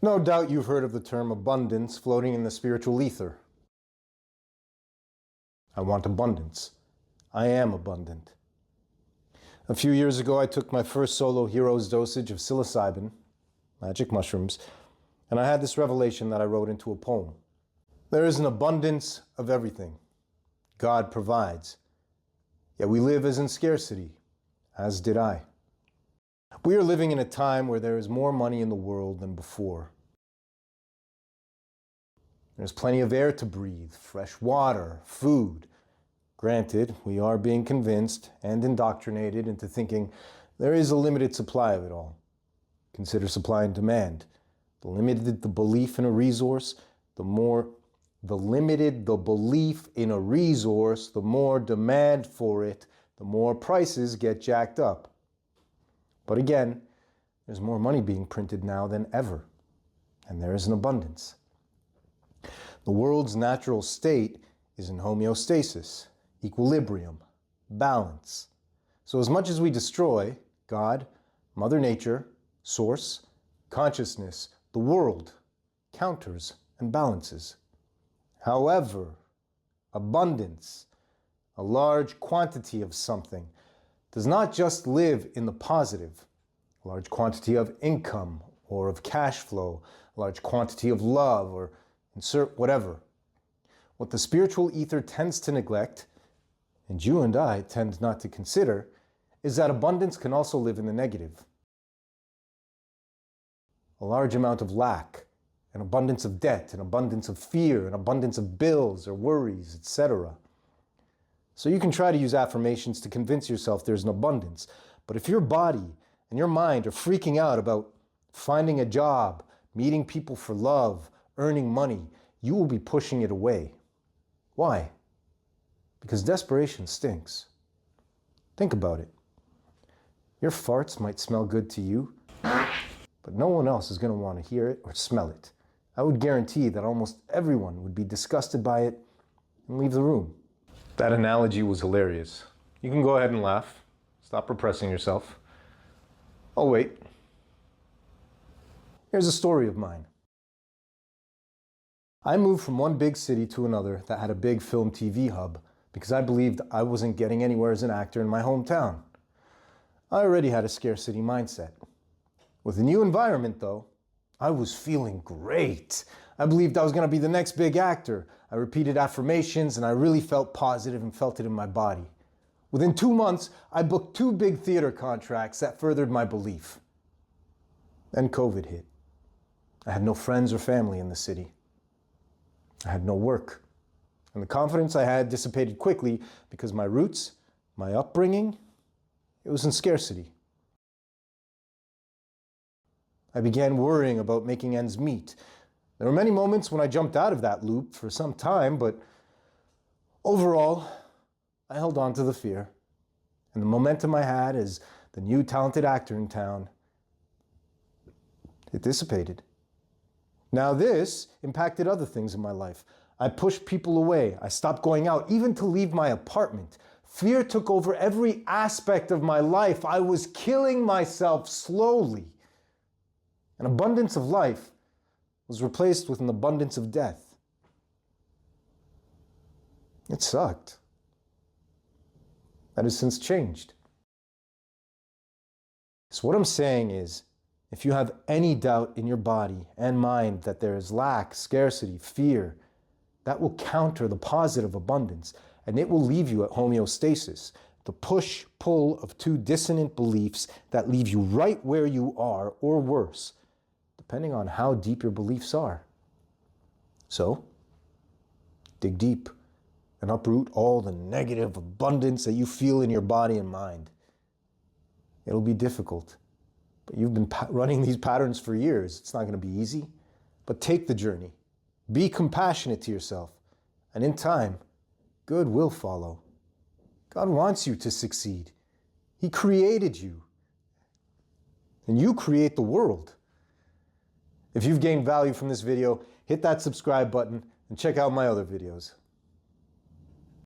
No doubt you've heard of the term abundance floating in the spiritual ether. I want abundance. I am abundant. A few years ago, I took my first solo hero's dosage of psilocybin, magic mushrooms, and I had this revelation that I wrote into a poem. There is an abundance of everything. God provides. Yet we live as in scarcity, as did I. We are living in a time where there is more money in the world than before. There's plenty of air to breathe, fresh water, food. Granted, we are being convinced and indoctrinated into thinking there is a limited supply of it all. Consider supply and demand. The limited the belief in a resource, the more demand for it, the more prices get jacked up. But again, there's more money being printed now than ever, and there is an abundance. The world's natural state is in homeostasis, equilibrium, balance. So as much as we destroy God, Mother Nature, Source, consciousness, the world counters and balances. However, abundance, a large quantity of something, does not just live in the positive. A large quantity of income or of cash flow, a large quantity of love, or insert whatever. What the spiritual ether tends to neglect, and you and I tend not to consider, is that abundance can also live in the negative. A large amount of lack, an abundance of debt, an abundance of fear, an abundance of bills or worries, etc. So you can try to use affirmations to convince yourself there's an abundance, but if your body and your mind are freaking out about finding a job, meeting people for love, earning money, you will be pushing it away. Why? Because desperation stinks. Think about it. Your farts might smell good to you, but no one else is going to want to hear it or smell it. I would guarantee that almost everyone would be disgusted by it and leave the room. That analogy was hilarious. You can go ahead and laugh. Stop repressing yourself. Oh wait. Here's a story of mine. I moved from one big city to another that had a big film TV hub because I believed I wasn't getting anywhere as an actor in my hometown. I already had a scarcity mindset. With the new environment though, I was feeling great. I believed I was going to be the next big actor. I repeated affirmations and I really felt positive and felt it in my body. Within 2 months, I booked 2 big theater contracts that furthered my belief. Then COVID hit. I had no friends or family in the city. I had no work. And the confidence I had dissipated quickly because my roots, my upbringing, it was in scarcity. I began worrying about making ends meet. There were many moments when I jumped out of that loop for some time, but overall, I held on to the fear. And the momentum I had as the new talented actor in town, it dissipated. Now this impacted other things in my life. I pushed people away. I stopped going out, even to leave my apartment. Fear took over every aspect of my life. I was killing myself slowly. An abundance of life was replaced with an abundance of death. It sucked. That has since changed. So what I'm saying is, if you have any doubt in your body and mind that there is lack, scarcity, fear, that will counter the positive abundance and it will leave you at homeostasis, the push-pull of 2 dissonant beliefs that leave you right where you are or worse, depending on how deep your beliefs are. So, dig deep and uproot all the negative abundance that you feel in your body and mind. It'll be difficult, but you've been running these patterns for years. It's not going to be easy, but take the journey. Be compassionate to yourself, and in time, good will follow. God wants you to succeed. He created you, and you create the world. If you've gained value from this video, hit that subscribe button and check out my other videos.